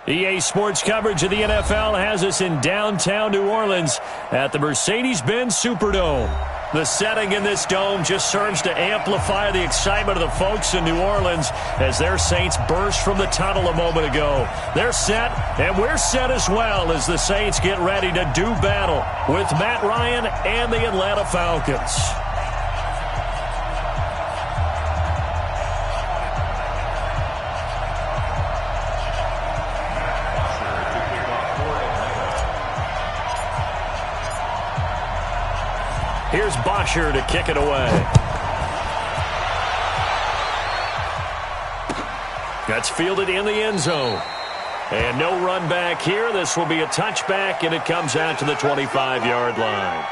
EA Sports coverage of the NFL has us in downtown New Orleans at the Mercedes-Benz Superdome. The setting in this dome just serves to amplify the excitement of the folks in New Orleans as their Saints burst from the tunnel a moment ago. They're set, and we're set as well as the Saints get ready to do battle with Matt Ryan and the Atlanta Falcons. Here's Bosher to kick it away. That's fielded in the end zone. And no run back here. This will be a touchback, and it comes out to the 25-yard line.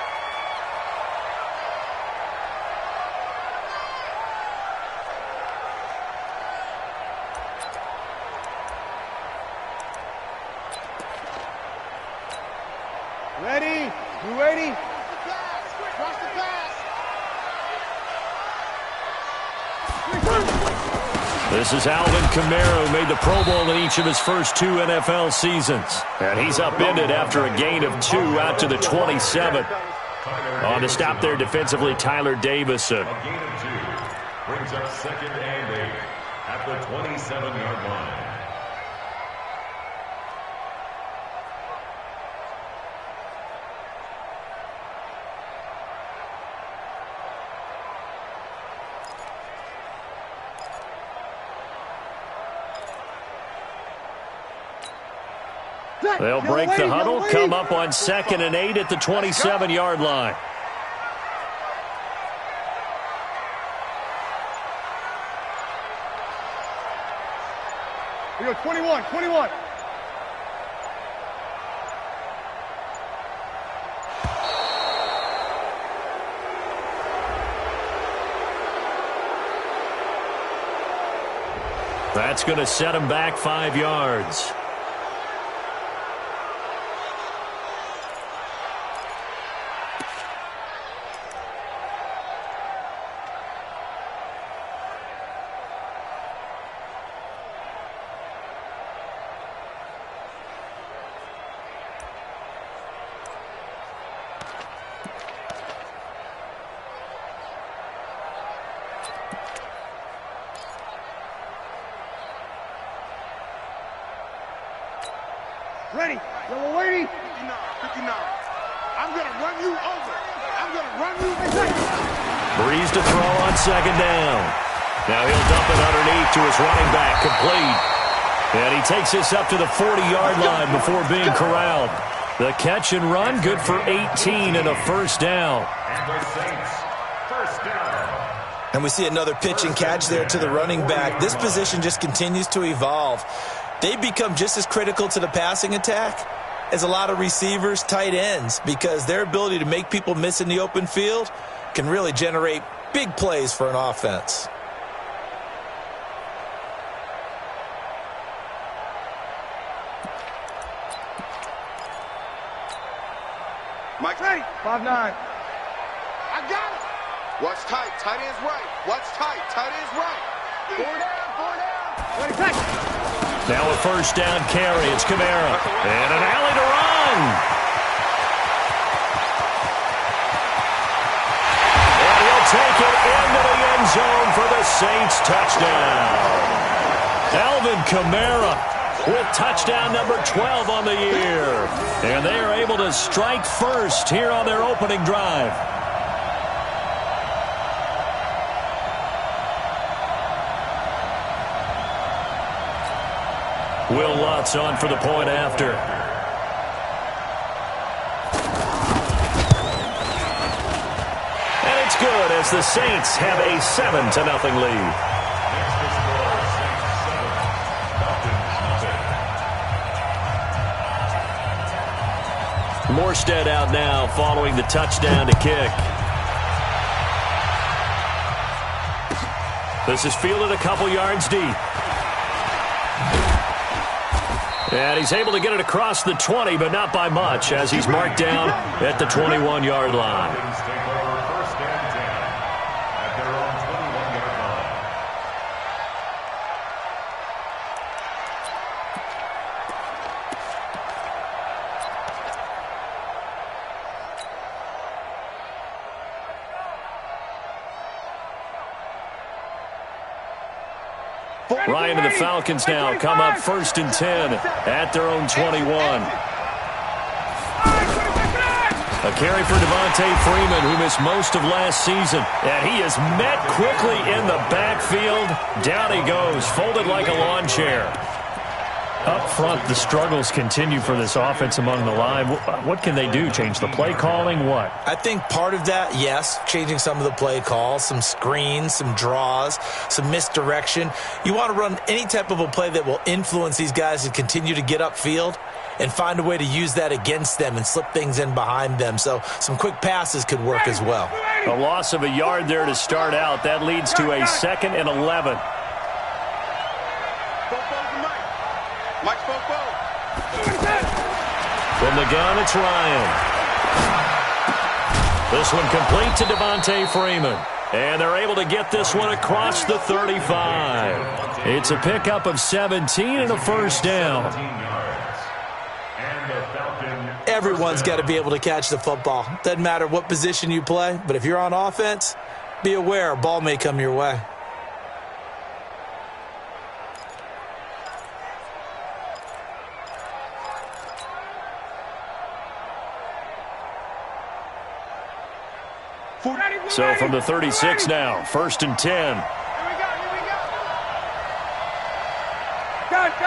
Ready? You ready? This is Alvin Kamara, who made the Pro Bowl in each of his first 2 NFL seasons. And he's upended after a gain of 2 out to the 27. On to stop there defensively, Tyler Davison. A gain of 2 brings up 2nd and 8 at the 27-yard line. They'll break the huddle, come up on 2nd and 8 at the 27-yard line. We go 21. That's going to set him back 5 yards. Ready? Yellow lady. 59. I'm going to run you over. I'm going to run you Breeze to throw on 2nd down. Now he'll dump it underneath to his running back, complete. And he takes this up to the 40-yard line before being corralled. The catch and run, good for 18 and a first down. And the Saints, first down. And we see another pitch and catch there to the running back. This position just continues to evolve. They become just as critical to the passing attack as a lot of receivers, tight ends, because their ability to make people miss in the open field can really generate big plays for an offense. Mike, Ready? 5-9. I got it. Watch tight. Tight end's right. Watch tight. Tight end's right. 4 down. Ready, tackle. Now a first down carry. It's Kamara. And an alley to run. And he'll take it into the end zone for the Saints touchdown. Alvin Kamara with touchdown number 12 on the year. And they are able to strike first here on their opening drive. Will Lutz on for the point after. And it's good as the Saints have a 7-0 lead. Morstead out now following the touchdown to kick. This is fielded a couple yards deep. And he's able to get it across the 20, but not by much, as he's marked down at the 21-yard line. Take over 1st and 10 at their own 21-yard line. Ryan and the Falcons now come up 1st and 10 at their own 21. A carry for Devontae Freeman, who missed most of last season. And he is met quickly in the backfield. Down he goes, folded like a lawn chair. Up front, the struggles continue for this offense among the line. What can they do? Change the play calling? What? I think part of that, yes, changing some of the play calls, some screens, some draws, some misdirection. You want to run any type of a play that will influence these guys to continue to get upfield and find a way to use that against them and slip things in behind them. So some quick passes could work as well. A loss of a yard there to start out. That leads to a 2nd and 11. From the gun, it's Ryan. This one complete to Devontae Freeman. And they're able to get this one across the 35. It's a pickup of 17 and a first down. Everyone's got to be able to catch the football. Doesn't matter what position you play, but if you're on offense, be aware a ball may come your way. So from the 36 now, 1st and 10. Here we go. Gun. Let's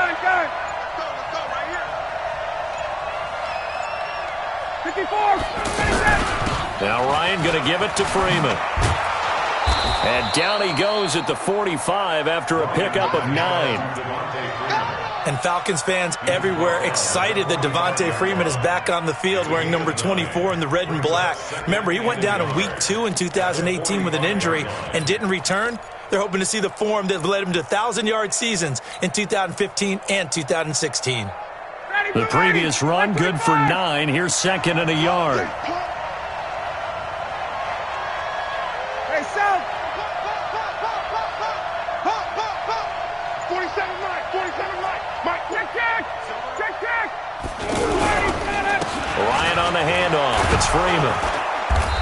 go right here. 54. Now Ryan going to give it to Freeman. And down he goes at the 45 after a pickup of 9. And Falcons fans everywhere excited that Devontae Freeman is back on the field wearing number 24 in the red and black. Remember, he went down in week 2 in 2018 with an injury and didn't return. They're hoping to see the form that led him to 1,000-yard seasons in 2015 and 2016. The previous run good for 9. Here's 2nd and a yard. Hey, South. 47 right. Mike, check. Ryan on the handoff. It's Freeman.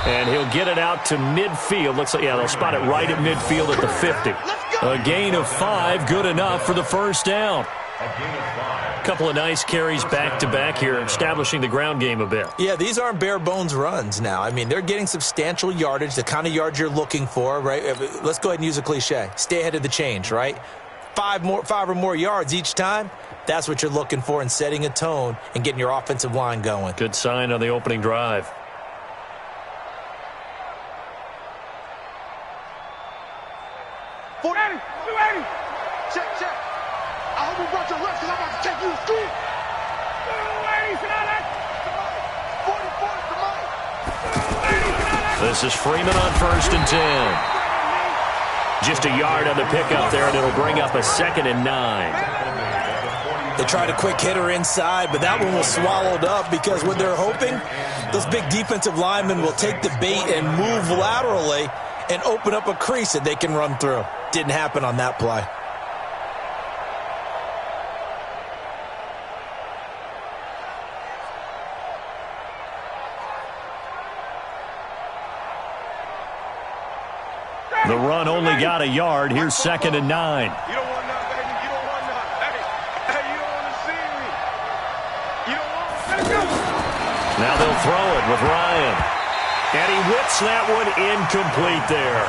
And he'll get it out to midfield. Looks like, yeah, they'll spot it right at midfield at the 50. A gain of 5, good enough for the first down. A couple of nice carries back-to-back here, establishing the ground game a bit. Yeah, these aren't bare-bones runs now. I mean, they're getting substantial yardage, the kind of yards you're looking for, right? Let's go ahead and use a cliche. Stay ahead of the change, right? 5 or more yards each time. That's what you're looking for in setting a tone and getting your offensive line going. Good sign on the opening drive. Check. I hope you brought your left because I'm about to take you to school. 40, This is Freeman on 1st and 10. Just a yard on the pickup there, and it'll bring up a 2nd and 9. They tried a quick hitter inside, but that one was swallowed up because what they're hoping, those big defensive linemen will take the bait and move laterally and open up a crease that they can run through. Didn't happen on that play. The run only got a yard. Here's 2nd and 9. You don't want none, baby. You don't want none. Hey, you don't want to see me. You don't want. Now they'll throw it with Ryan. And he whips that one incomplete there.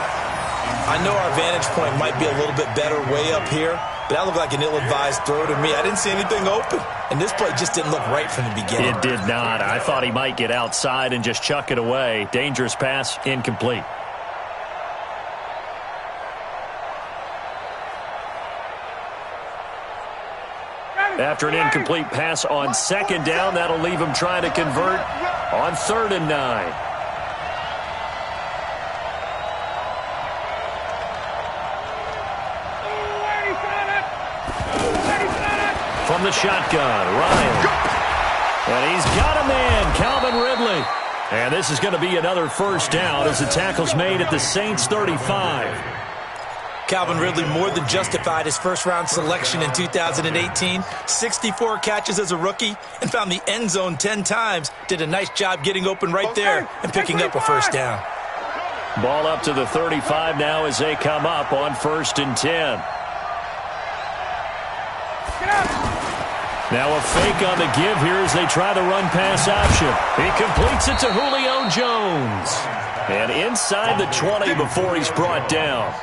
I know our vantage point might be a little bit better way up here, but that looked like an ill-advised throw to me. I didn't see anything open, and this play just didn't look right from the beginning. It did not. I thought he might get outside and just chuck it away. Dangerous pass, incomplete. After an incomplete pass on 2nd down, that'll leave him trying to convert on 3rd and 9. From the shotgun, Ryan. And he's got a man, Calvin Ridley. And this is going to be another first down as the tackle's made at the Saints' 35. Calvin Ridley more than justified his first-round selection in 2018. 64 catches as a rookie and found the end zone 10 times. Did a nice job getting open right there and picking up a first down. Ball up to the 35 now as they come up on 1st and 10. Now a fake on the give here as they try the run-pass option. He completes it to Julio Jones. And inside the 20 before he's brought down.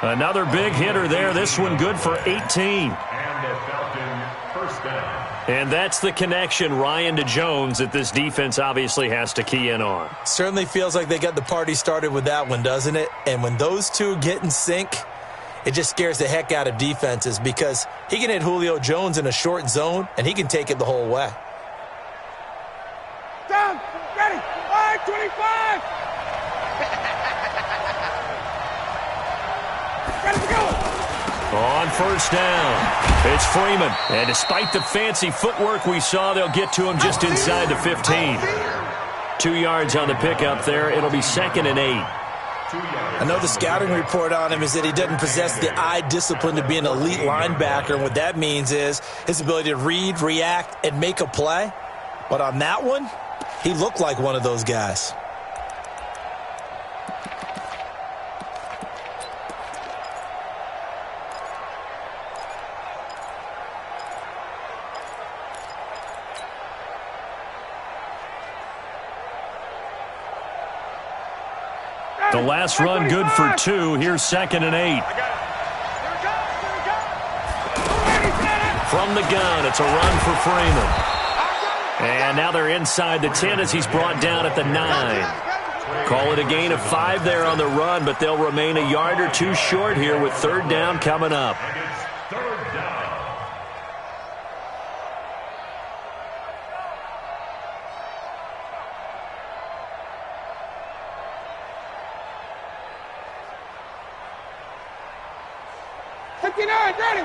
Another big hitter there. This one good for 18. And the Falcon first down. And that's the connection, Ryan, to Jones, that this defense obviously has to key in on. Certainly feels like they got the party started with that one, doesn't it? And when those two get in sync, it just scares the heck out of defenses because he can hit Julio Jones in a short zone, and he can take it the whole way. Down, ready, 25. Ready to go. On first down, it's Freeman. And despite the fancy footwork we saw, they'll get to him just inside the 15. 2 yards on the pickup there. It'll be 2nd and 8. I know the scouting report on him is that he doesn't possess the eye discipline to be an elite linebacker. And what that means is his ability to read, react, and make a play. But on that one, he looked like one of those guys. The last run good for 2. Here's 2nd and 8. From the gun, it's a run for Freeman. And now they're inside the 10 as he's brought down at the 9. Call it a gain of 5 there on the run, but they'll remain a yard or 2 short here with 3rd down coming up. Ready.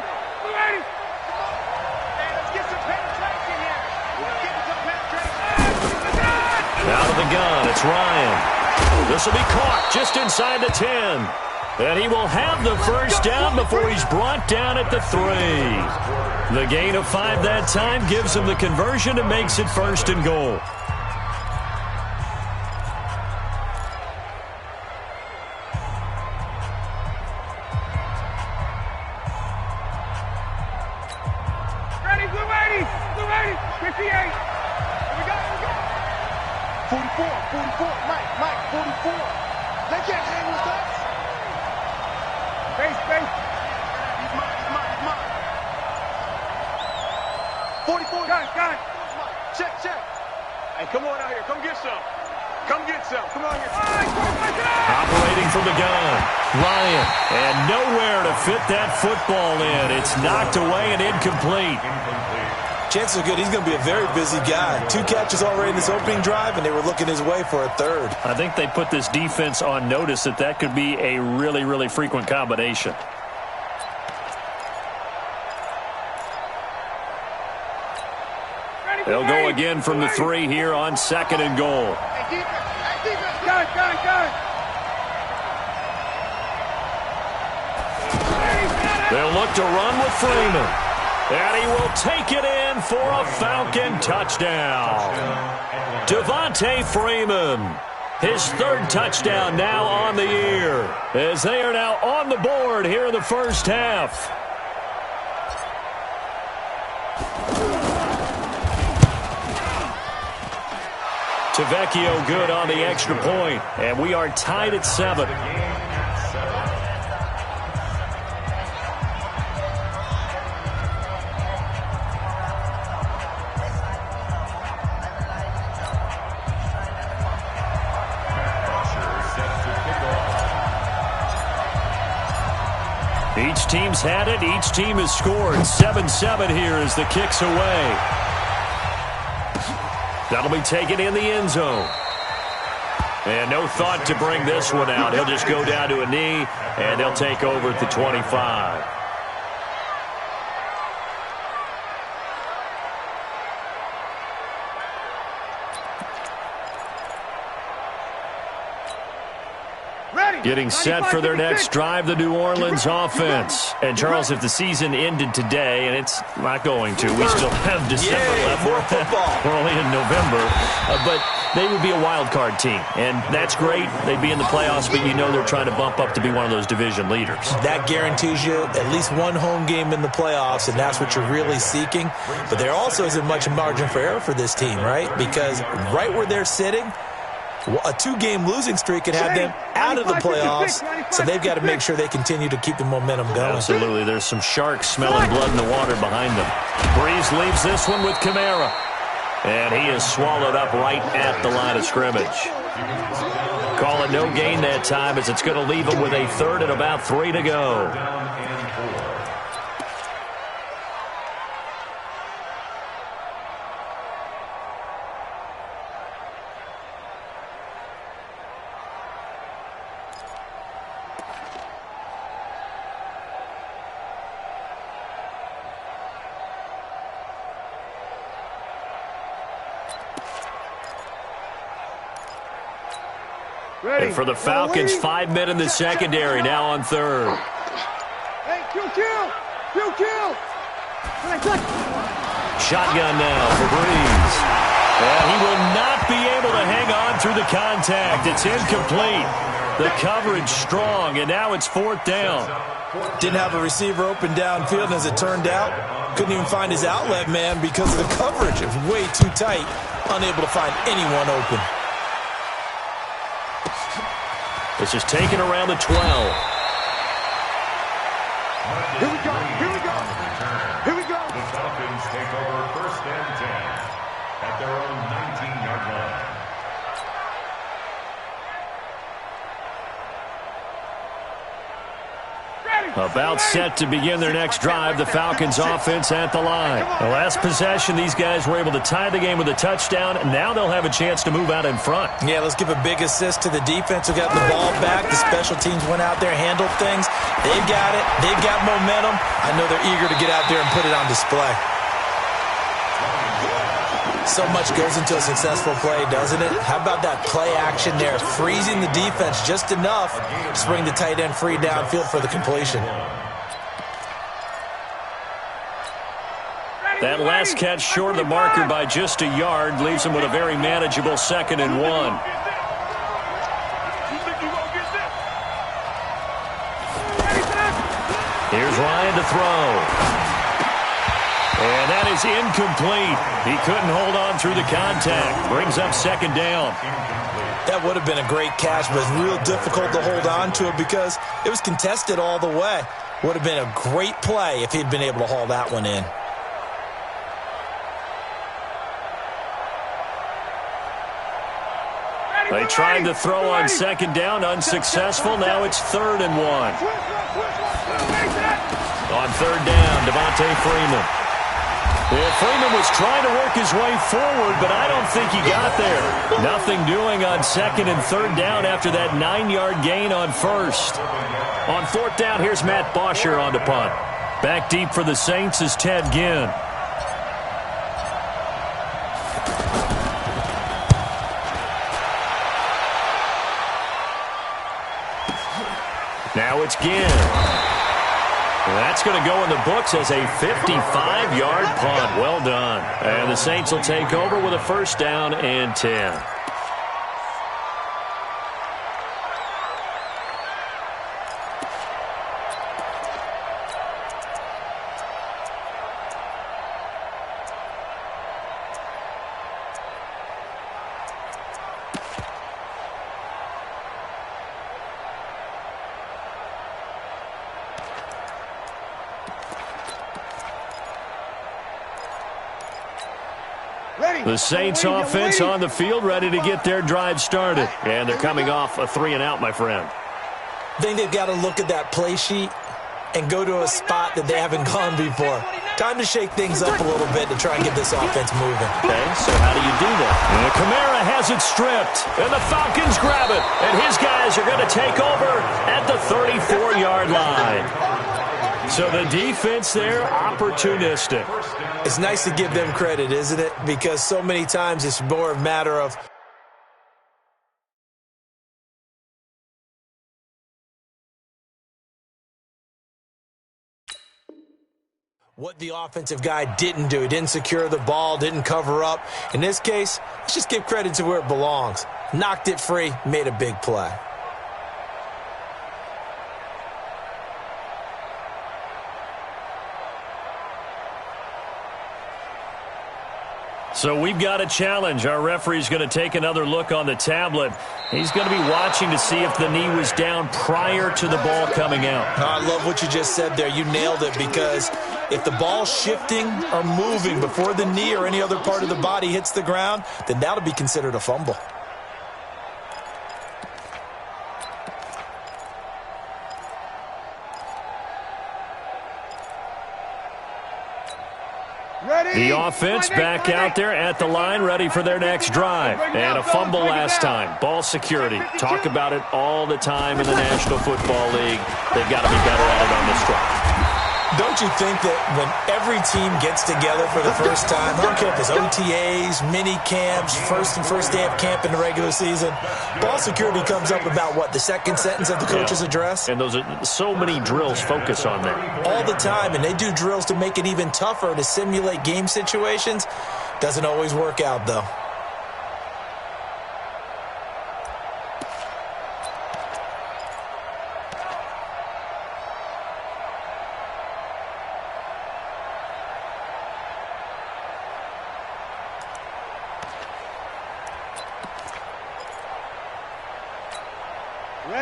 Let's get some penetration here. We're getting some penetration. Out of the gun, it's Ryan. This will be caught just inside the 10. And he will have the first down before he's brought down at the 3. The gain of 5 that time gives him the conversion and makes it 1st and goal. Ready, blue 80, 58. Here we go. 44, Mike, 44. They can't hang with us. Base. He's mine. 44. Got it. Check. Hey, come on out here. Come get some. Come on here. Operating from the gun, Ryan. And nowhere to fit that football in. It's knocked away and incomplete. Chances are good he's going to be a very busy guy. 2 catches already in this opening drive, and they were looking his way for a 3rd. I think they put this defense on notice that could be a really, really frequent combination. They'll go again from the 3 here on 2nd and goal. Hey, defense. Got it. They'll look to run with Freeman. And he will take it in for a Falcon touchdown. Devontae Freeman, his 3rd touchdown now on the year, as they are now on the board here in the first half. Tavecchio good on the extra point, and we are tied at 7. Each team's had it. Each team has scored. 7-7 here as the kick's away. That'll be taken in the end zone. And no thought to bring this one out. He'll just go down to a knee, and they'll take over at the 25. Ready. Getting set for their next drive, the New Orleans offense. And, Charles, if the season ended today, and it's not going to, we still have December left. More football. We're only in November. But they would be a wild card team, and that's great. They'd be in the playoffs, but you know they're trying to bump up to be one of those division leaders. That guarantees you at least one home game in the playoffs, and that's what you're really seeking. But there also isn't much margin for error for this team, right? Because right where they're sitting, a 2-game losing streak could have them out of the playoffs, so they've got to make sure they continue to keep the momentum going. Absolutely. There's some sharks smelling blood in the water behind them. Breeze leaves this one with Kamara, and he is swallowed up right at the line of scrimmage. Call it no gain that time, as it's going to leave him with a 3rd and about 3 to go. And for the Falcons, 5 men in the secondary, now on 3rd. Hey, kill. Shotgun now for Breeze. And he will not be able to hang on through the contact. It's incomplete. The coverage strong, and now it's 4th down. Didn't have a receiver open downfield, and as it turned out, couldn't even find his outlet man because of the coverage. It was way too tight, unable to find anyone open. This is taken around the 12. Here we go. The Falcons take over 1st and 10 at their own 19-yard line. About set to begin their next drive, the Falcons offense at the line. The last possession, these guys were able to tie the game with a touchdown, and now they'll have a chance to move out in front. Yeah, let's give a big assist to the defense who got the ball back. The special teams went out there, handled things. They've got it. They've got momentum. I know they're eager to get out there and put it on display. So much goes into a successful play, doesn't it? How about that play action there? Freezing the defense just enough to bring the tight end free downfield for the completion. That last catch short of the marker by just a yard leaves him with a very manageable 2nd and 1. Here's Ryan to throw. And that is incomplete. He couldn't hold on through the contact. Brings up 2nd down. That would have been a great catch, but it's real difficult to hold on to it because it was contested all the way. Would have been a great play if he'd been able to haul that one in. They tried to throw on 2nd down, unsuccessful. Now it's 3rd and 1. On 3rd down, Devontae Freeman. Well, Freeman was trying to work his way forward, but I don't think he got there. Nothing doing on 2nd and 3rd down after that 9-yard gain on 1st. On 4th down, here's Matt Bosher on to punt. Back deep for the Saints is Ted Ginn. Now it's Ginn. That's going to go in the books as a 55-yard punt. Well done. And the Saints will take over with a 1st down and 10. The Saints offense on the field, ready to get their drive started. And they're coming off a 3-and-out, my friend. I think they've got to look at that play sheet and go to a spot that they haven't gone before. Time to shake things up a little bit to try and get this offense moving. Okay, so how do you do that? And Kamara has it stripped, and the Falcons grab it. And his guys are going to take over at the 34-yard line. So the defense there, opportunistic. It's nice to give them credit, isn't it? Because so many times it's more a matter of what the offensive guy didn't do. He didn't secure the ball, didn't cover up. In this case, let's just give credit to where it belongs. Knocked it free, made a big play. So we've got a challenge. Our referee's going to take another look on the tablet. He's going to be watching to see if the knee was down prior to the ball coming out. I love what you just said there. You nailed it, because if the ball's shifting or moving before the knee or any other part of the body hits the ground, then that'll be considered a fumble. The offense back out there at the line, ready for their next drive. And a fumble last time. Ball security. Talk about it all the time in the National Football League. They've got to be better at it on this drive. Don't you think that when every team gets together for the first time, I don't care if it's OTAs, mini camps, first day of camp in the regular season, ball security comes up about what, the second sentence of the coach's address? And those are so many drills focus on that. All the time, and they do drills to make it even tougher to simulate game situations. Doesn't always work out, though.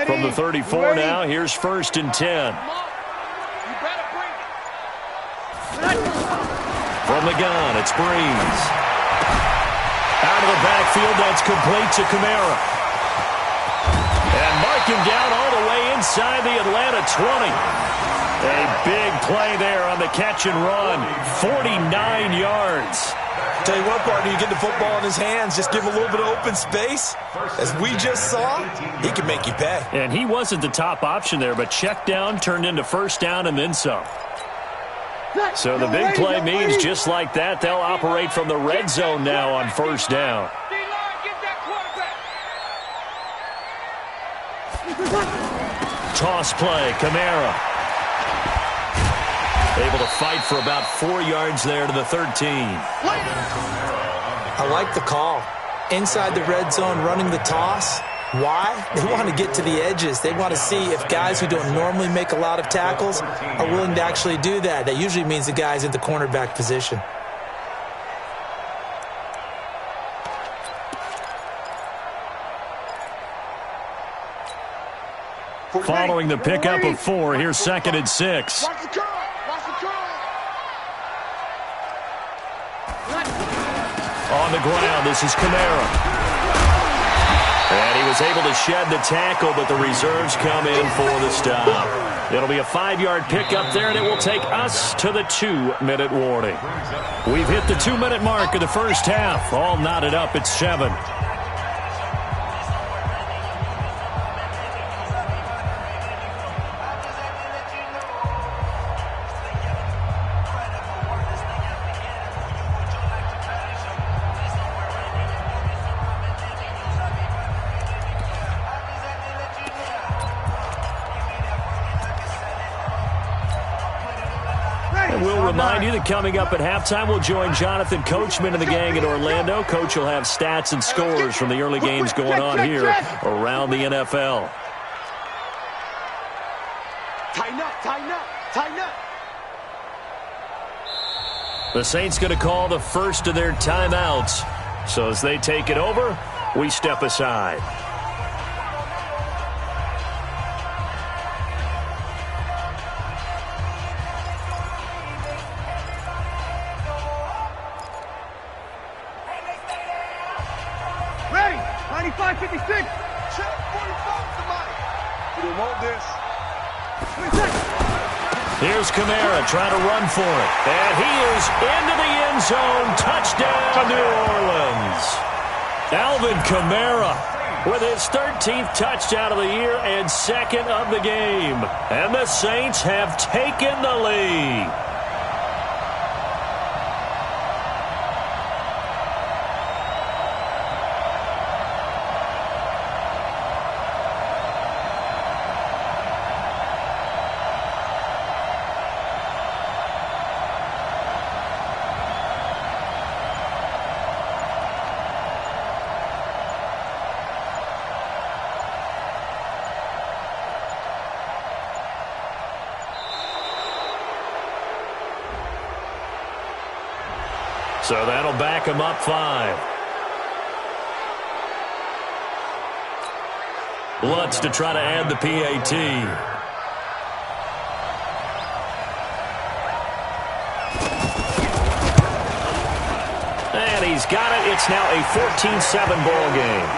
From the 34 now, here's 1st and 10. From the gun, it's Breeze. Out of the backfield, that's complete to Kamara. And mark him down all the way inside the Atlanta 20. A big play there on the catch and run. 49 yards. Tell you what, partner, you get the football in his hands, just give him a little bit of open space. As we just saw, he can make you pay. And he wasn't the top option there, but check down turned into first down and then some. So the big play means just like that, they'll operate from the red zone now on first down. Toss play, Kamara. Able to fight for about 4 yards there to the 13. I like the call. Inside the red zone, running the toss. Why? They want to get to the edges. They want to see if guys who don't normally make a lot of tackles are willing to actually do that. That usually means the guy's in the cornerback position. Following the pickup of 4, here's 2nd and 6. On the ground, this is Kamara. And he was able to shed the tackle, but the reserves come in for the stop. It'll be a 5-yard pickup there, and it will take us to the 2-minute warning. We've hit the 2-minute mark of the first half. All knotted up at 7. We'll remind you that coming up at halftime, we'll join Jonathan Coachman and the gang in Orlando. Coach will have stats and scores from the early games going on here around the NFL. Tighten up, tighten up, tighten up. The Saints going to call the first of their timeouts. So as they take it over, we step aside. Ready, 95-56. Check 45, somebody. You don't want this. Here's Kamara trying to run for it. And he is into the end zone. Touchdown, New Orleans. Alvin Kamara with his 13th touchdown of the year and 2nd of the game. And the Saints have taken the lead. So that'll back him up 5. Lutz to try to add the PAT. And he's got it. It's now a 14-7 ball game.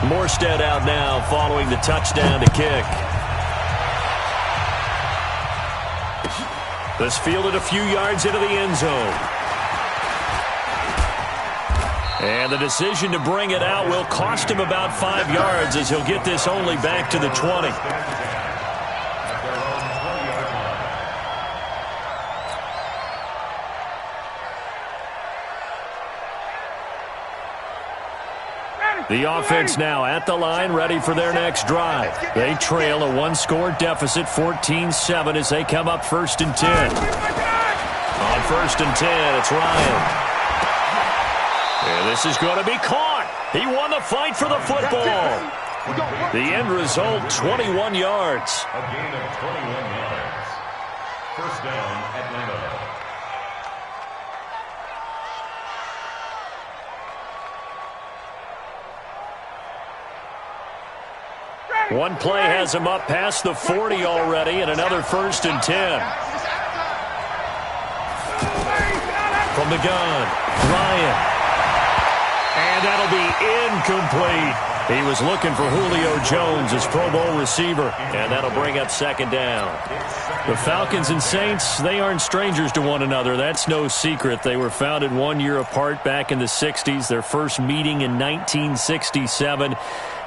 Morstead out now following the touchdown to kick. This fielded a few yards into the end zone. And the decision to bring it out will cost him about 5 yards as he'll get this only back to the 20. The offense now at the line, ready for their next drive. They trail a one-score deficit, 14-7, as they come up 1st and 10. On 1st and 10, it's Ryan. And this is going to be caught. He won the fight for the football. The end result, 21 yards. A gain of 21 yards. 1st down, Atlanta. One play has him up past the 40 already, and another 1st and 10. From the gun, Ryan. And that'll be incomplete. He was looking for Julio Jones, his Pro Bowl receiver, and that'll bring up 2nd down. The Falcons and Saints, they aren't strangers to one another. That's no secret. They were founded 1 year apart back in the 60s, their first meeting in 1967.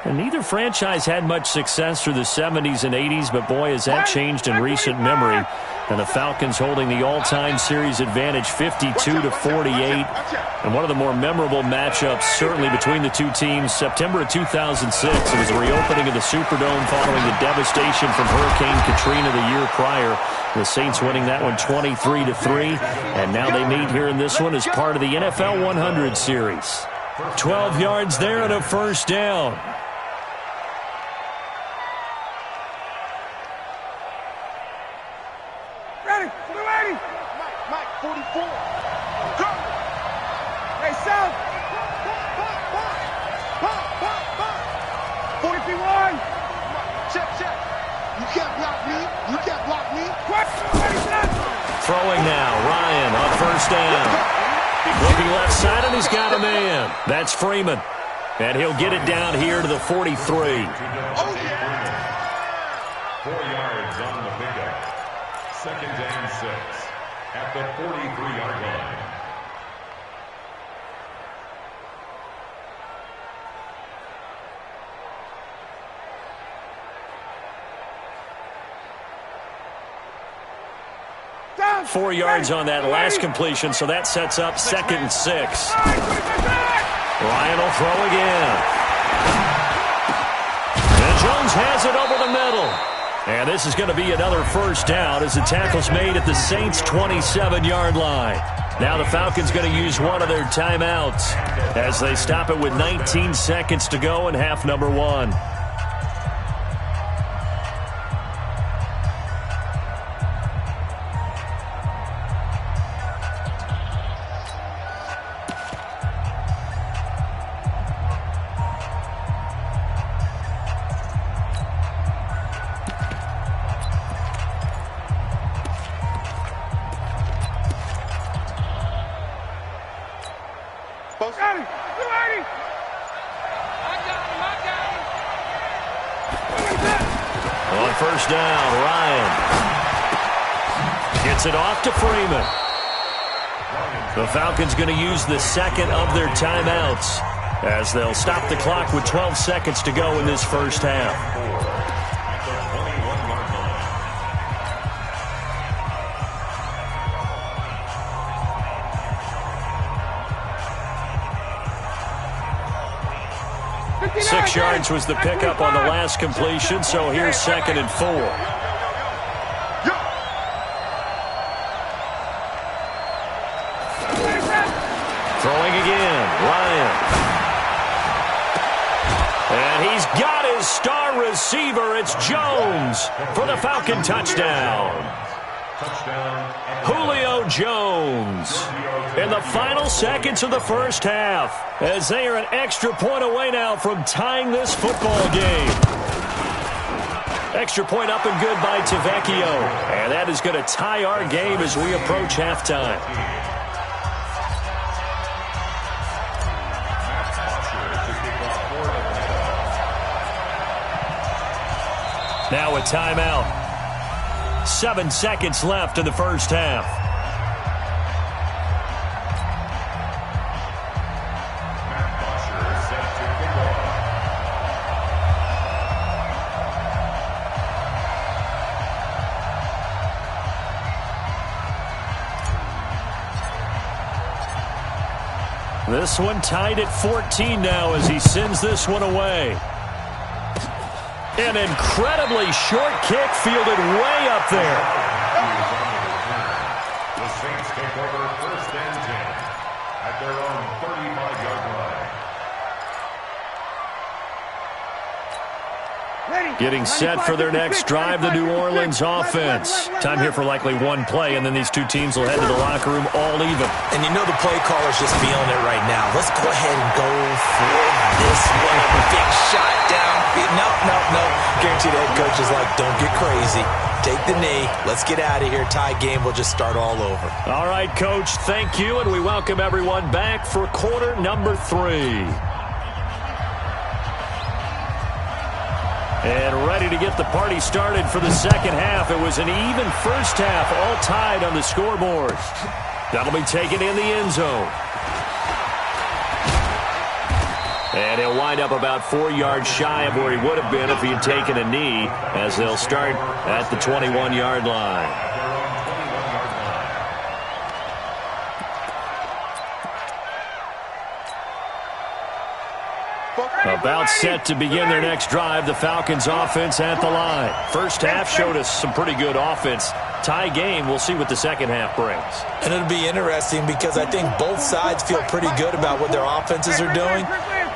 And neither franchise had much success through the 70s and 80s, but boy, has that changed in recent memory. And the Falcons holding the all-time series advantage 52-48. And one of the more memorable matchups, certainly between the two teams, September of 2006. It was the reopening of the Superdome following the devastation from Hurricane Katrina the year prior. The Saints winning that one 23-3. And now they meet here in this one as part of the NFL 100 series. 12 yards there and a 1st down. Mike, 44. Go. Hey, South. 41. Check. You can't block me. You can't block me. Throwing now, Ryan on 1st down. Looking left side, and he's got a man. That's Freeman. And he'll get it down here to the 43. Oh, yeah. 4 yards on the pickup. 2nd and 6 at the 43-yard line. Down. 4 yards on that last completion, so that sets up 2nd and 6. Ryan will throw again. And Jones has it over the middle. And this is going to be another 1st down as the tackle's made at the Saints' 27-yard line. Now the Falcons going to use one of their timeouts as they stop it with 19 seconds to go in half number 1. On 1st down, Ryan gets it off to Freeman. The Falcons going to use the 2nd of their timeouts as they'll stop the clock with 12 seconds to go in this 1st half. 6 yards was the pickup on the last completion, so here's 2nd and 4. receiver, it's Jones for the Falcon touchdown. Julio Jones in the final seconds of the first half, as they are an extra point away now from tying this football game. Extra point up and good by Tavecchio. And that is going to tie our game as we approach halftime. Now a timeout. 7 seconds left in the first half. This one tied at 14 now as he sends this one away. An incredibly short kick fielded way up there. The Saints take over first and 10 at their own 35-yard line. Getting set for their next drive, the New Orleans offense. Time here for likely one play, and then these two teams will head to the locker room all even. And you know the play caller's just feeling it right now. Let's go ahead and go for this one. Big shot down. No. Guaranteed the head coach is like, don't get crazy. Take the knee. Let's get out of here. Tie game. We'll just start all over. All right, Coach, thank you, and we welcome everyone back for quarter number 3. And ready to get the party started for the second half. It was an even first half, all tied on the scoreboard. That'll be taken in the end zone. And he'll wind up about 4 yards shy of where he would have been if he had taken a knee, as they'll start at the 21-yard line. About set to begin their next drive, the Falcons offense at the line. First half showed us some pretty good offense. Tie game, we'll see what the second half brings. And it'll be interesting because I think both sides feel pretty good about what their offenses are doing.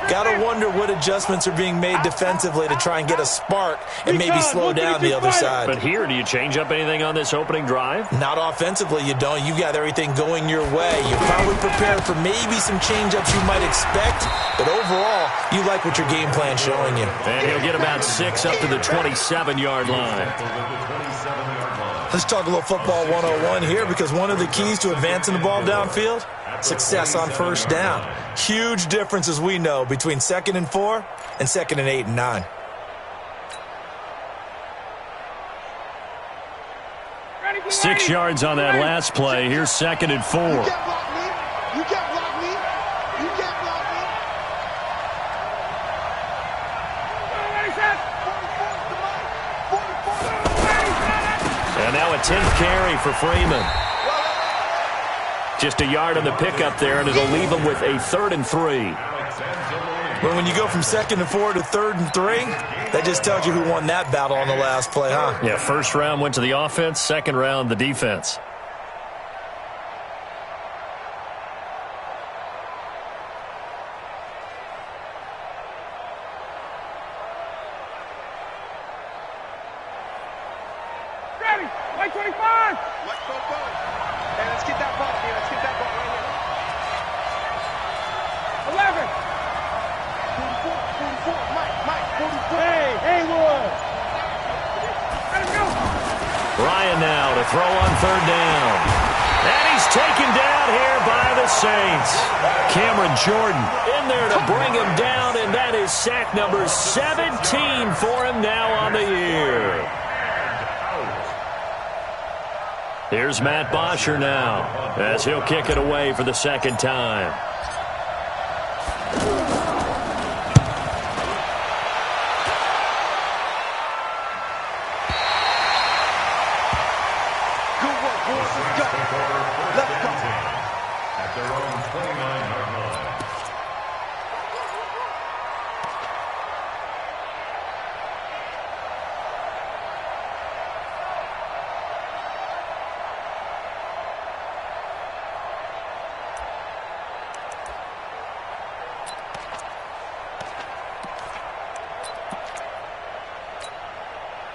Got to wonder what adjustments are being made defensively to try and get a spark and maybe slow down the other side. But here, do you change up anything on this opening drive? Not offensively, you don't. You got everything going your way. You're probably prepared for maybe some change-ups you might expect, but overall, you like what your game plan's showing you. And he'll get about 6 up to the 27-yard line. Let's talk a little football 101 here, because one of the keys to advancing the ball downfield, success on first down. Huge difference, as we know, between 2nd and 4 and 2nd and 8 and 9. Ready, 6 yards on that last play. Here's 2nd and 4. You can't block me. You can't block me. You can't block me. And now a 10th carry for Freeman. Just a yard on the pickup there, and it'll leave him with a 3rd and 3. But when you go from 2nd and 4 to 3rd and 3, that just tells you who won that battle on the last play, huh? Yeah, first round went to the offense, second round the defense. Ready, white 25. Let's go. Hey, let's get that ball here. Let's get that ball right here. 11. 44. Mike, 44. Hey, Wood. Let him go. Ryan now to throw on 3rd down. And he's taken down here by the Saints. Cameron Jordan in there to bring him down, and that is sack number 17 for him now on the year. Here's Matt Bosher now, as he'll kick it away for the second time. Good work, boys. Let's go. Let's go. At their own 29-yard line.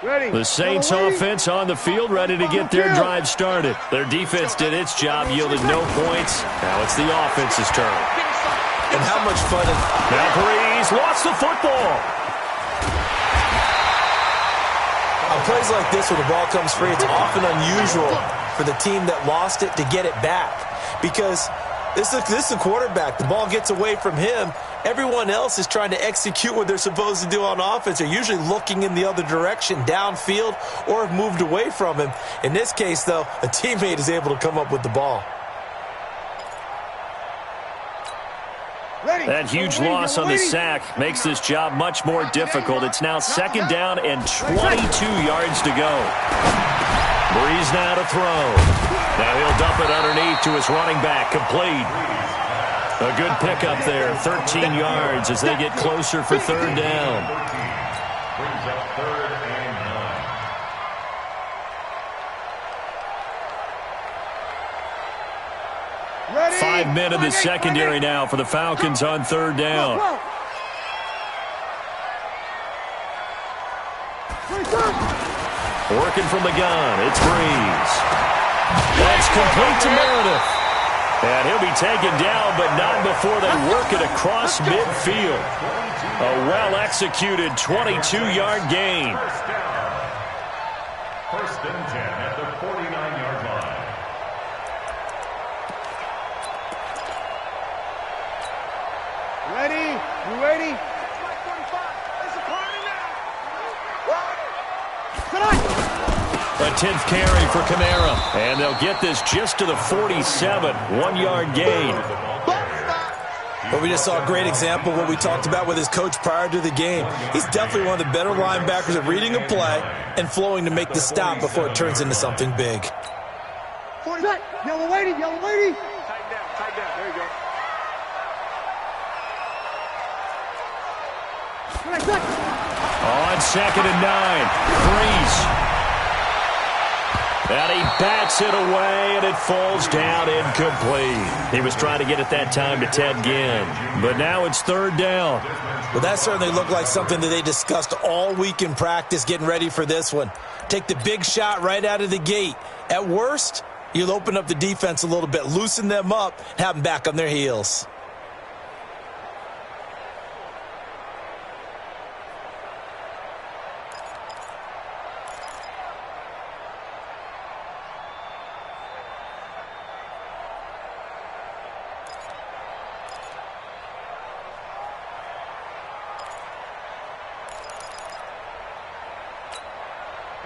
The Saints offense on the field, ready to get their drive started. Their defense did its job, yielded no points. Now it's the offense's turn. And how much fun. Now Breeze lost the football. On plays like this where the ball comes free, it's often unusual for the team that lost it to get it back. Because this is a quarterback. The ball gets away from him. Everyone else is trying to execute what they're supposed to do on offense. They're usually looking in the other direction, downfield, or have moved away from him. In this case, though, a teammate is able to come up with the ball. That huge loss on the sack makes this job much more difficult. It's now 2nd down and 22 yards to go. Breeze now to throw. Now he'll dump it underneath to his running back, complete. A good pickup there, 13 yards as they get closer for 3rd down. Brings up 3rd and 9. 5 men in the secondary now for the Falcons on 3rd down. Working from the gun, it's Breeze. That's complete to Meredith. And he'll be taken down, but not before they work it across midfield. A well-executed 22-yard gain. 1st and 10 at the 49-yard line. Ready? You ready? A 10th carry for Kamara. And they'll get this just to the 47, 1-yard gain. But we just saw a great example of what we talked about with his coach prior to the game. He's definitely one of the better linebackers at reading a play and flowing to make the stop before it turns into something big. Yellow lady, yellow lady. Tighten down, there you go. On 2nd and 9, Breeze. And he bats it away, and it falls down incomplete. He was trying to get it that time to Ted Ginn, but now it's 3rd down. Well, that certainly looked like something that they discussed all week in practice getting ready for this one. Take the big shot right out of the gate. At worst, you'll open up the defense a little bit, loosen them up, have them back on their heels.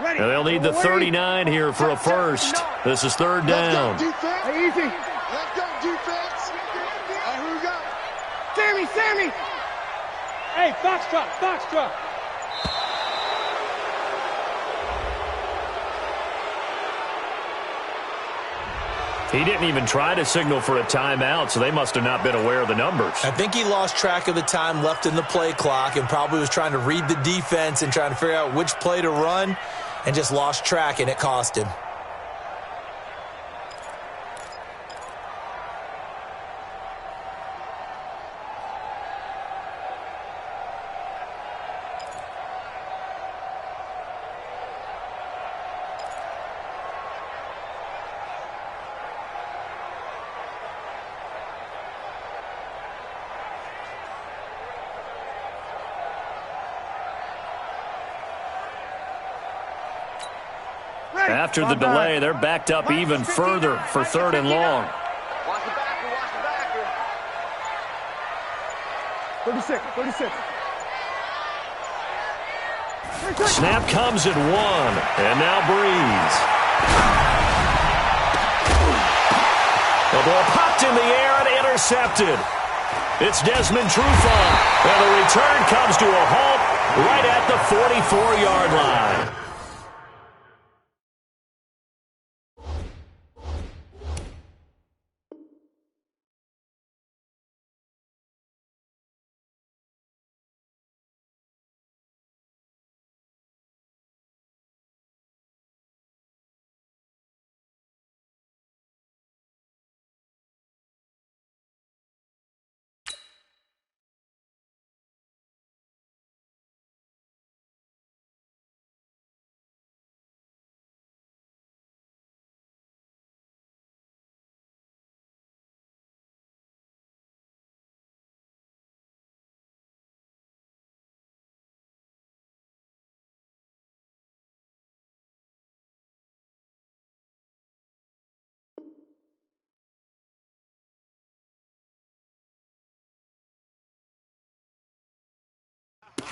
And they'll need the 39 here for a first. This is 3rd down. Hey, easy. Let's go, defense. Who we got? Sammy. Hey, Foxtrot. He didn't even try to signal for a timeout, so they must have not been aware of the numbers. I think he lost track of the time left in the play clock and probably was trying to read the defense and trying to figure out which play to run and just lost track, and it cost him. After the delay, they're backed up even further for 3rd and long. Watch the backer. 36. Snap comes at 1, and now Breeze. The ball popped in the air and intercepted. It's Desmond Trufant, and the return comes to a halt right at the 44-yard line.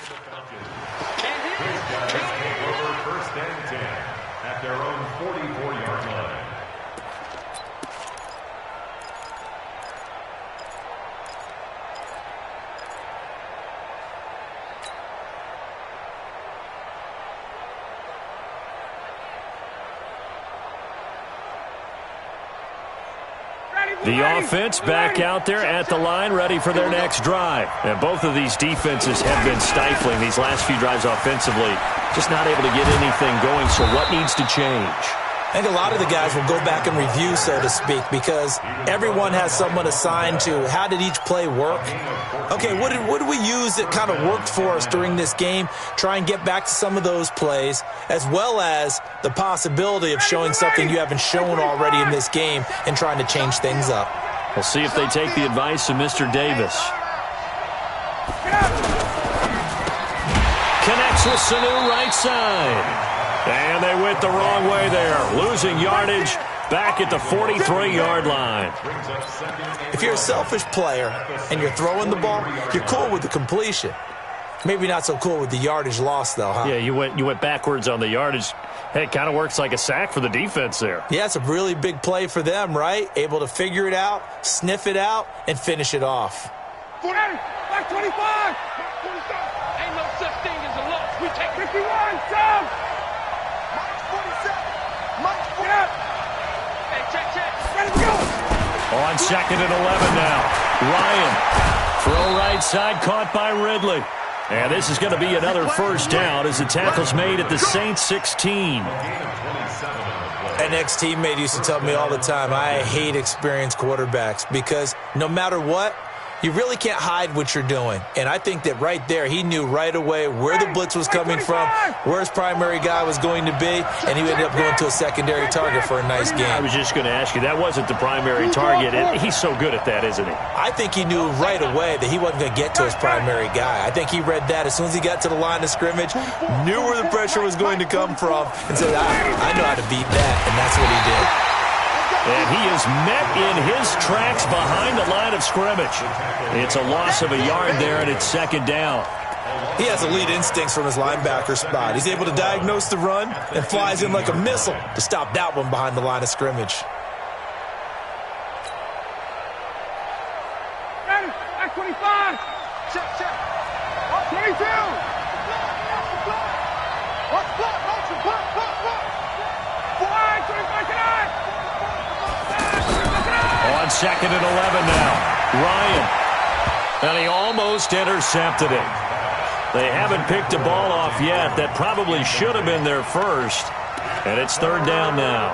These guys take over 1st and 10 at their own 44-yard line. The offense back out there at the line, ready for their next drive. And both of these defenses have been stifling these last few drives offensively. Just not able to get anything going, so what needs to change? I think a lot of the guys will go back and review, so to speak, because everyone has someone assigned to how did each play work. Okay, what did we use that kind of worked for us during this game? Try and get back to some of those plays, as well as the possibility of showing something you haven't shown already in this game and trying to change things up. We'll see if they take the advice of Mr. Davis. Connects with Sanu right side. And they went the wrong way there, losing yardage back at the 43-yard line. If you're a selfish player and you're throwing the ball, you're cool with the completion. Maybe not so cool with the yardage loss, though, huh? Yeah, you went backwards on the yardage. Hey, it kind of works like a sack for the defense there. Yeah, it's a really big play for them, right? Able to figure it out, sniff it out, and finish it off. 40, back 25. Ain't no such thing as a loss. We take 51, Sam. On 2nd and 11 now. Ryan. Throw right side, caught by Ridley. And this is going to be another first down as the tackle's made at the Saints 16. An ex-teammate used to tell me all the time, I hate experienced quarterbacks because no matter what, you really can't hide what you're doing. And I think that right there, he knew right away where the blitz was coming from, where his primary guy was going to be, and he ended up going to a secondary target for a nice game. I was just going to ask you, that wasn't the primary target. He's so good at that, isn't he? I think he knew right away that he wasn't going to get to his primary guy. I think he read that as soon as he got to the line of scrimmage, knew where the pressure was going to come from, and said, I know how to beat that, and that's what he did. And he is met in his tracks behind the line of scrimmage. It's a loss of a yard there, and it's 2nd down. He has elite instincts from his linebacker spot. He's able to diagnose the run and flies in like a missile to stop that one behind the line of scrimmage. Ready, back 25. check. 22. Watch block. 25 tonight. On 2nd and 11 now. Ryan. And he almost intercepted it. They haven't picked a ball off yet. That probably should have been their first. And it's 3rd down now.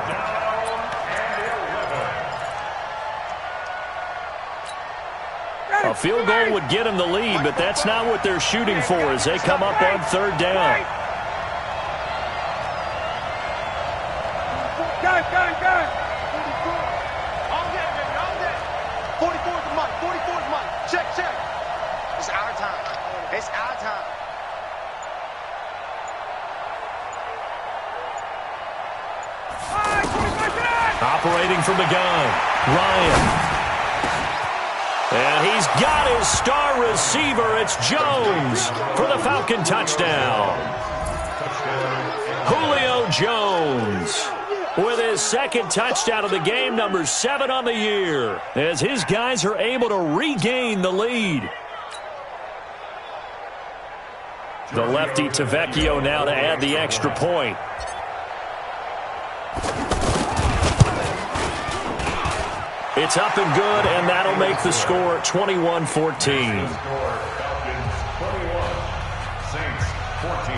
A field goal would get him the lead, but that's not what they're shooting for as they come up on 3rd down. Got it. All day. 44's the mic. 44's mic. Check. It's our time. Operating from the gun, Ryan. And he's got his star receiver. It's Jones for the Falcon touchdown. Julio Jones with his 2nd touchdown of the game, number 7 on the year, as his guys are able to regain the lead. The lefty Tavecchio now to add the extra point. It's up and good, and that'll make the score 21-14. Falcons 21, Saints 14.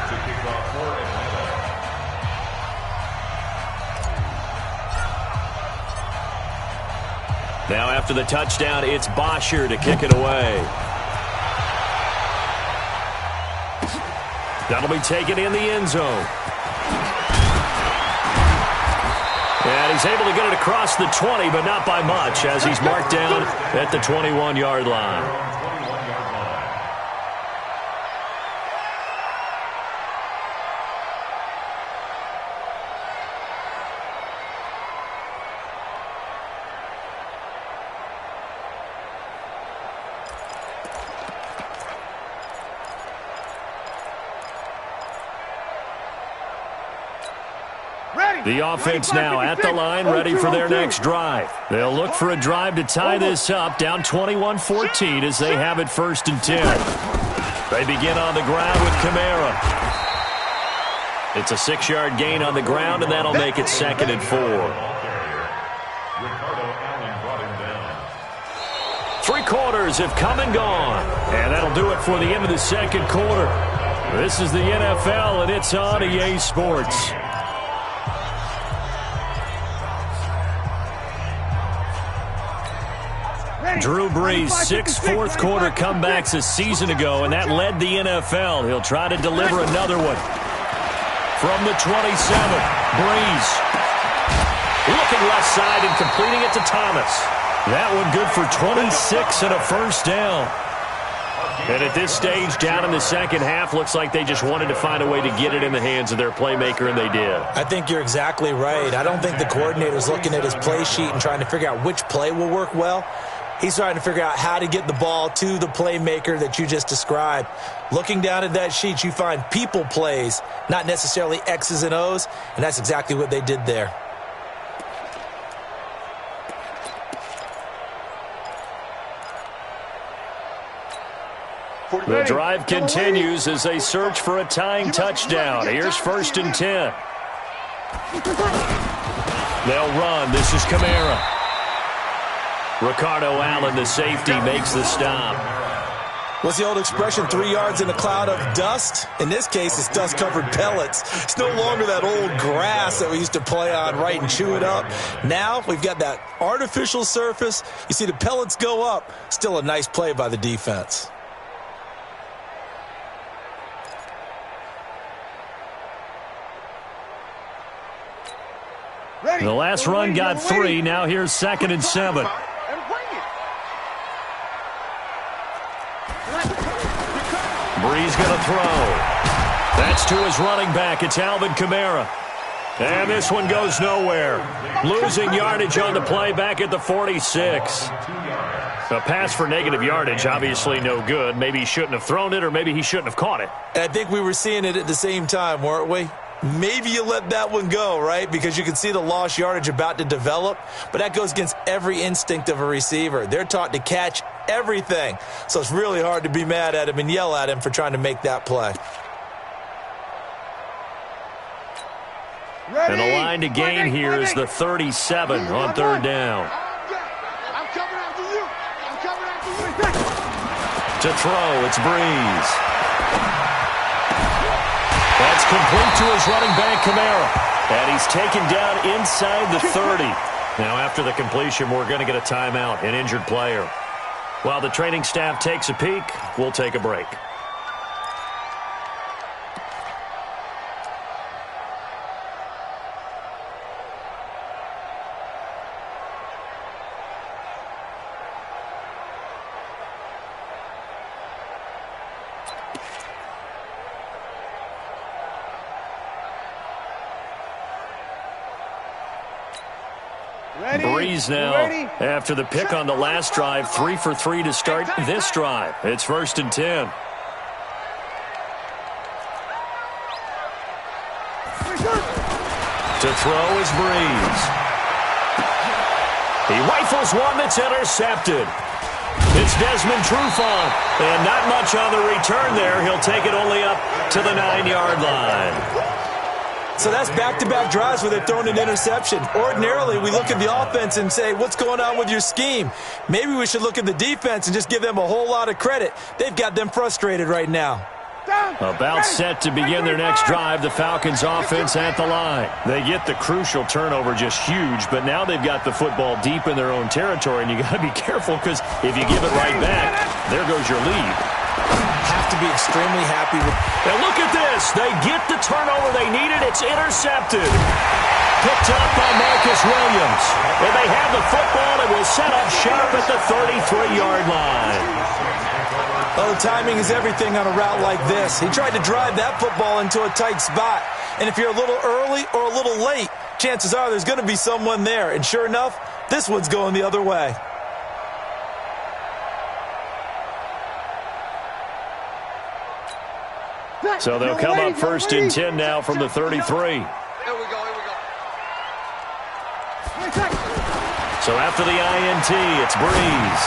To kick off for Atlanta. Now after the touchdown, it's Bosher to kick it away. That'll be taken in the end zone. And he's able to get it across the 20, but not by much, as he's marked down at the 21-yard line. The offense now at the line, ready for their next drive. They'll look for a drive to tie this up, down 21-14 as they have it 1st and 10. They begin on the ground with Kamara. It's a 6-yard gain on the ground, and that'll make it 2nd and 4. Three quarters have come and gone, and that'll do it for the end of the 2nd quarter. This is the NFL, and it's on EA Sports. Drew Brees, 6 fourth-quarter comebacks a season ago, and that led the NFL. He'll try to deliver another one. From the 27, Brees looking left side and completing it to Thomas. That one good for 26 and a 1st down. And at this stage, down in the 2nd half, looks like they just wanted to find a way to get it in the hands of their playmaker, and they did. I think you're exactly right. I don't think the coordinator's looking at his play sheet and trying to figure out which play will work well. He's trying to figure out how to get the ball to the playmaker that you just described. Looking down at that sheet, you find people plays, not necessarily X's and O's, and that's exactly what they did there. The drive continues as they search for a tying touchdown. Here's 1st and 10. They'll run. This is Kamara. Ricardo Allen, the safety, makes the stop. What's the old expression, 3 yards in a cloud of dust? In this case, it's dust-covered pellets. It's no longer that old grass that we used to play on, right, and chew it up. Now we've got that artificial surface. You see the pellets go up. Still a nice play by the defense. The last run got 3. Now here's 2nd and 7. Brees going to throw. That's to his running back. It's Alvin Kamara. And this one goes nowhere. Losing yardage on the play back at the 46. A pass for negative yardage, obviously no good. Maybe he shouldn't have thrown it, or maybe he shouldn't have caught it. I think we were seeing it at the same time, weren't we? Maybe you let that one go, right? Because you can see the lost yardage about to develop. But that goes against every instinct of a receiver. They're taught to catch everything. So it's really hard to be mad at him and yell at him for trying to make that play. And the line to gain here is the 37 on 3rd down. I'm coming after you. I'm coming after you. To throw, it's Brees. That's complete to his running back, Kamara. And he's taken down inside the 30. Now, after the completion, we're going to get a timeout, an injured player. While the training staff takes a peek, we'll take a break. Brees now, after the pick on the last drive, 3 for 3 to start this drive. It's 1st and 10. To throw is Brees. He rifles one that's intercepted. It's Desmond Trufant, and not much on the return there. He'll take it only up to the 9-yard line. So that's back-to-back drives where they're throwing an interception. Ordinarily, we look at the offense and say, what's going on with your scheme? Maybe we should look at the defense and just give them a whole lot of credit. They've got them frustrated right now. About set to begin their next drive, the Falcons offense at the line. They get the crucial turnover, just huge, but now they've got the football deep in their own territory, and you got to be careful because if you give it right back, there goes your lead. Have to be extremely happy with. And look at this. They get the turnover they needed. It's intercepted. Picked up by Marcus Williams. And they have the football and will set up shop at the 33-yard line. Well, the timing is everything on a route like this. He tried to drive that football into a tight spot. And if you're a little early or a little late, chances are there's going to be someone there. And sure enough, this one's going the other way. So they'll come up 1st and 10 now from the 33. Here we go. So after the INT, it's Breeze.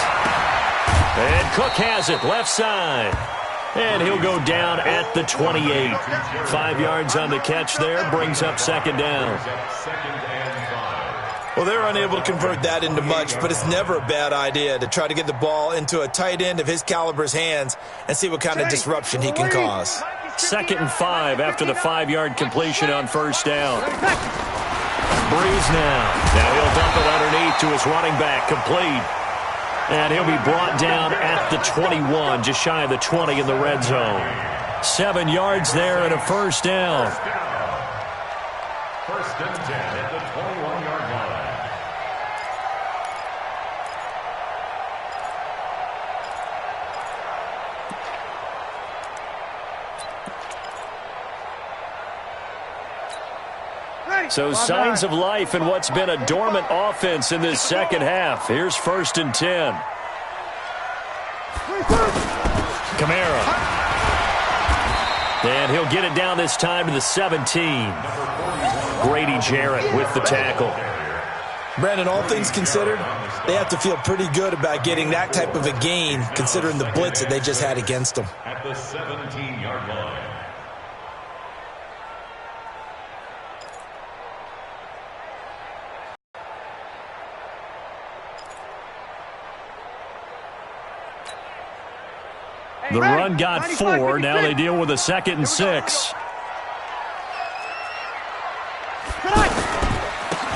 And Cook has it, left side. And he'll go down at the 28. 5 yards on the catch there, brings up second down. Well, they're unable to convert that into much, but it's never a bad idea to try to get the ball into a tight end of his caliber's hands and see what kind of disruption he can cause. 2nd and 5 after the 5-yard completion on first down. Breeze now. Now he'll dump it underneath to his running back, complete. And he'll be brought down at the 21, just shy of the 20 in the red zone. 7 yards there and a first down. First and 10 at the 21-yard line. So signs of life in what's been a dormant offense in this second half. Here's 1st and 10. Kamara. And he'll get it down this time to the 17. Grady Jarrett with the tackle. Brandon, all things considered, they have to feel pretty good about getting that type of a gain considering the blitz that they just had against them. At the 17-yard line. The run got 4. Now they deal with a 2nd and 6.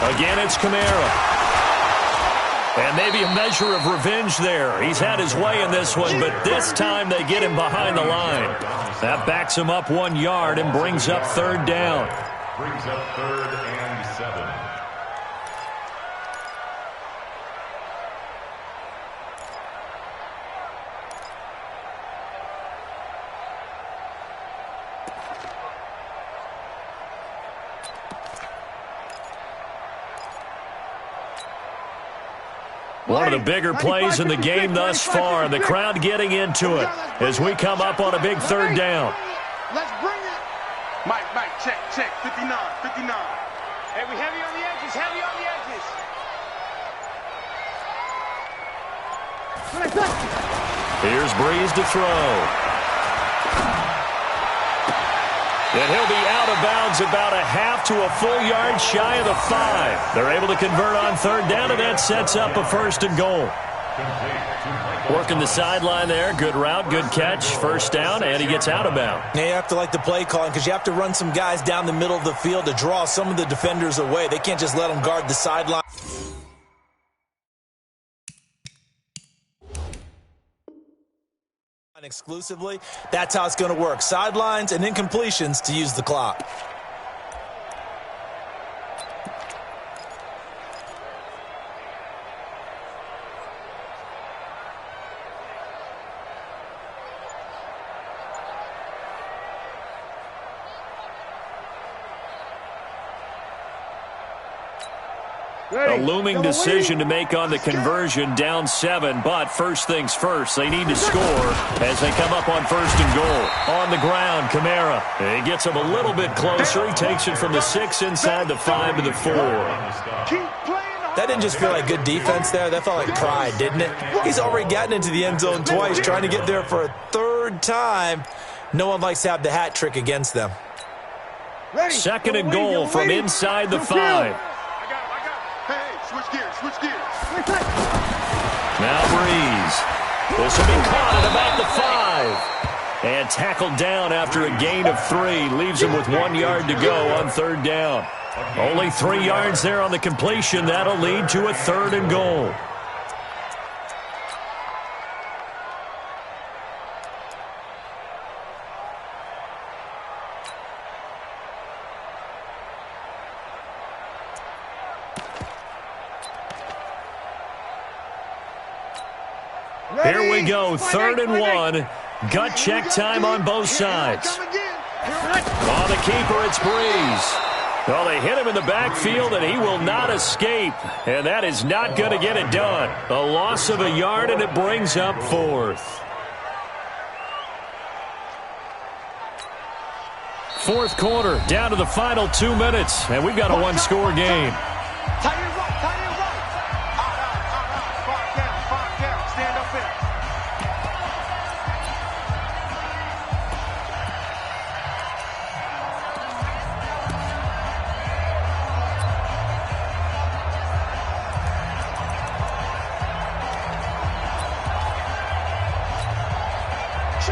Again, it's Kamara. And maybe a measure of revenge there. He's had his way in this one, but this time they get him behind the line. That backs him up 1 yard and brings up 3rd down. Brings up 3rd and 7. One of the bigger plays in the game thus far. The crowd getting into it as we come up on a big 3rd down. Let's bring it. Mike, check. 59. Hey, we heavy on the edges, Here's Breeze to throw. And he'll be out of bounds about a half to a full yard shy of the 5. They're able to convert on 3rd down, and that sets up a 1st and goal. Working the sideline there. Good route, good catch. 1st down, and he gets out of bounds. Yeah, you have to like the play calling because you have to run some guys down the middle of the field to draw some of the defenders away. They can't just let them guard the sideline. Exclusively, that's how it's going to work. Sidelines and incompletions to use the clock. A looming decision to make on the conversion, down 7, but first things first, they need to score as they come up on 1st and goal. On the ground, Kamara. He gets him a little bit closer. He takes it from the 6 inside the 5 to the 4. That didn't just feel like good defense there. That felt like pride, didn't it? He's already gotten into the end zone twice, trying to get there for a 3rd time. No one likes to have the hat trick against them. 2nd and goal from inside the 5. Switch gears. Now Breeze. This will be caught at about the 5. And tackled down after a gain of 3. Leaves him with 1 yard to go on 3rd down. Only 3 yards there on the completion. That'll lead to a 3rd and goal. Here we go, 3rd and 1. Gut check time on both sides. On the keeper, it's Breeze. Well, they hit him in the backfield, and he will not escape. And that is not going to get it done. A loss of a yard, and it brings up 4th. 4th quarter, down to the final 2 minutes, and we've got a one-score game. Tight end right.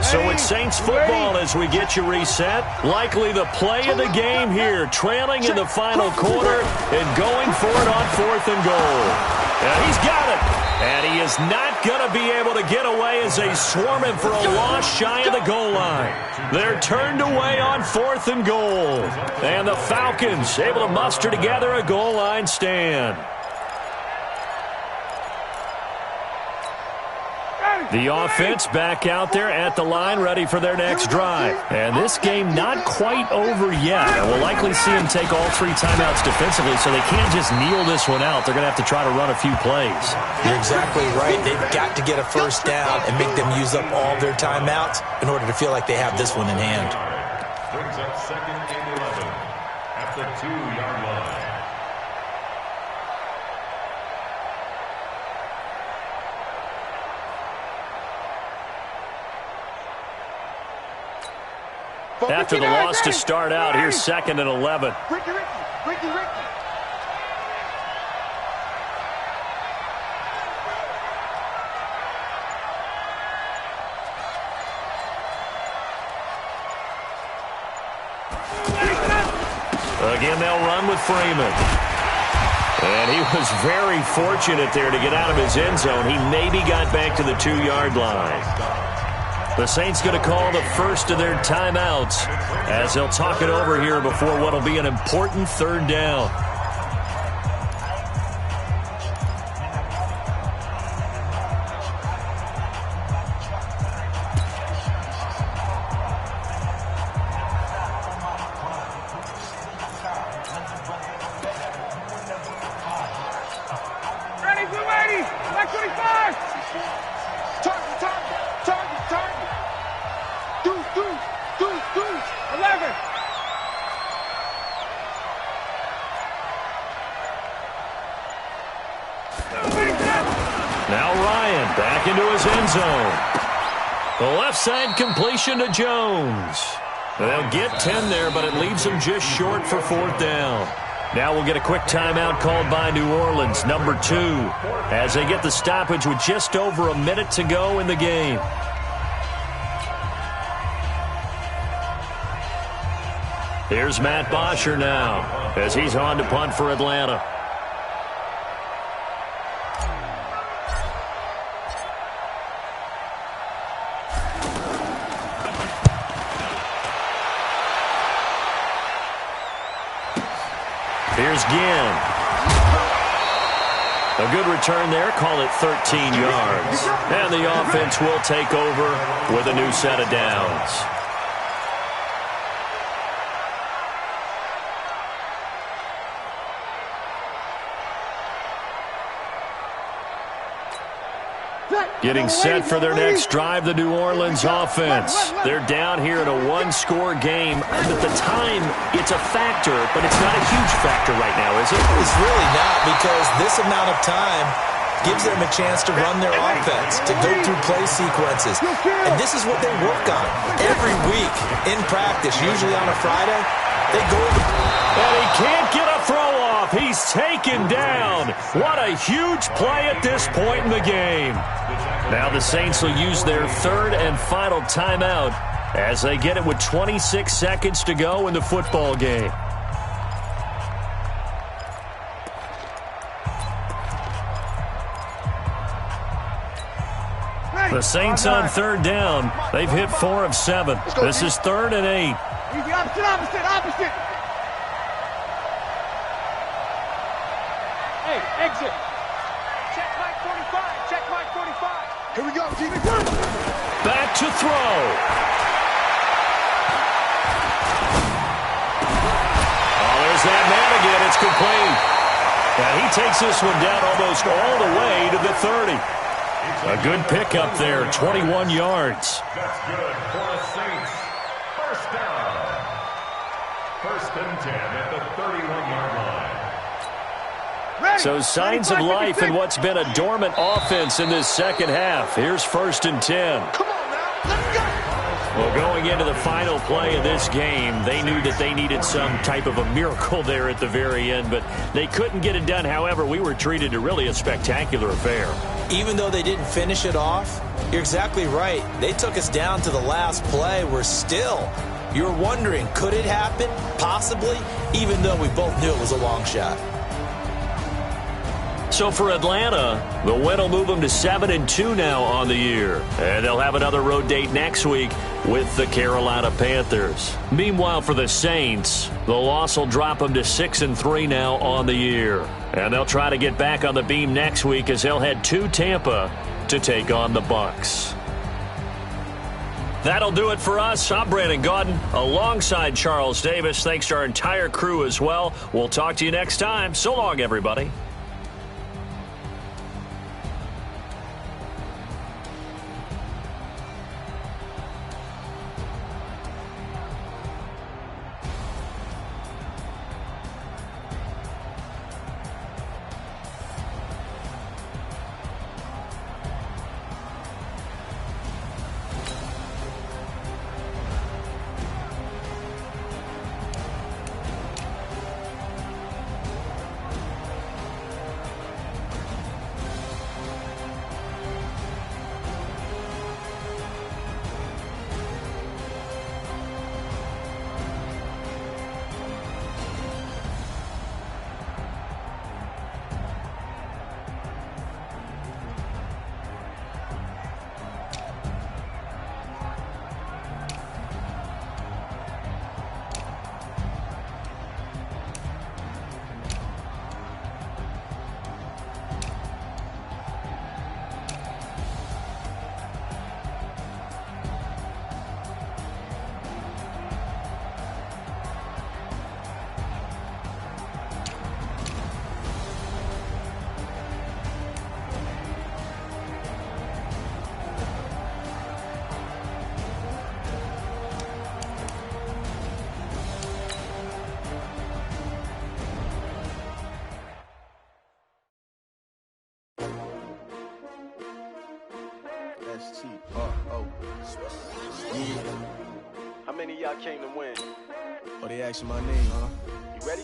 So it's Saints football as we get you reset. Likely the play of the game here, trailing in the final quarter and going for it on 4th and goal. And he's got it. And he is not going to be able to get away as they swarm him for a loss shy of the goal line. They're turned away on 4th and goal. And the Falcons able to muster together a goal line stand. The offense back out there at the line, ready for their next drive. And this game not quite over yet. And we'll likely see them take all 3 timeouts defensively, so they can't just kneel this one out. They're going to have to try to run a few plays. You're exactly right. They've got to get a first down and make them use up all their timeouts in order to feel like they have this one in hand. Brings up 2nd and 11 at the 2-yard line. After the loss to start out, here's 2nd and 11. Ricky. Again, they'll run with Freeman. And he was very fortunate there to get out of his end zone. He maybe got back to the 2-yard line. The Saints going to call the first of their timeouts as they'll talk it over here before what will be an important 3rd down. Ready, like 25. Target. Deuce. 11. Now Ryan back into his end zone. The left side completion to Jones. They'll get 10 there, but it leaves them just short for 4th down. Now we'll get a quick timeout called by New Orleans, number 2, as they get the stoppage with just over a minute to go in the game. Here's Matt Bosher now as he's on to punt for Atlanta. Here's Ginn. A good return there, call it 13 yards. And the offense will take over with a new set of downs. Getting set for their next drive, the New Orleans offense. They're down here in a 1-score game. At the time, it's a factor, but it's not a huge factor right now, is it? It's really not, because this amount of time gives them a chance to run their offense, to go through play sequences. And this is what they work on every week in practice, usually on a Friday. They go to... And he can't get a throw off. He's taken down. What a huge play at this point in the game. Now the Saints will use their 3rd and final timeout as they get it with 26 seconds to go in the football game. The Saints on 3rd down. They've hit 4 of 7. This is 3rd and 8. Easy, opposite. Hey, exit. Check Mike 45. Here we go, Jimmy. Back to throw. Oh, there's that man again. It's complete. And he takes this one down almost all the way to the 30. A good pickup there, 21 yards. That's good for the Saints. First down. 1st and 10 at the 31-yard line. So signs of life in what's been a dormant offense in this second half. Here's 1st and 10. Come on now, let's go. Well, going into the final play of this game, they knew that they needed some type of a miracle there at the very end, but they couldn't get it done. However, we were treated to really a spectacular affair. Even though they didn't finish it off, You're exactly right. They took us down to the last play. You're wondering, could it happen? Possibly, even though we both knew it was a long shot. So for Atlanta, the win will move them to 7-2 now on the year. And they'll have another road date next week with the Carolina Panthers. Meanwhile, for the Saints, the loss will drop them to 6-3 now on the year. And they'll try to get back on the beam next week as they'll head to Tampa to take on the Bucs. That'll do it for us. I'm Brandon Gaudin alongside Charles Davis. Thanks to our entire crew as well. We'll talk to you next time. So long, everybody. How many of y'all came to win? Oh, they asking my name, huh? You ready?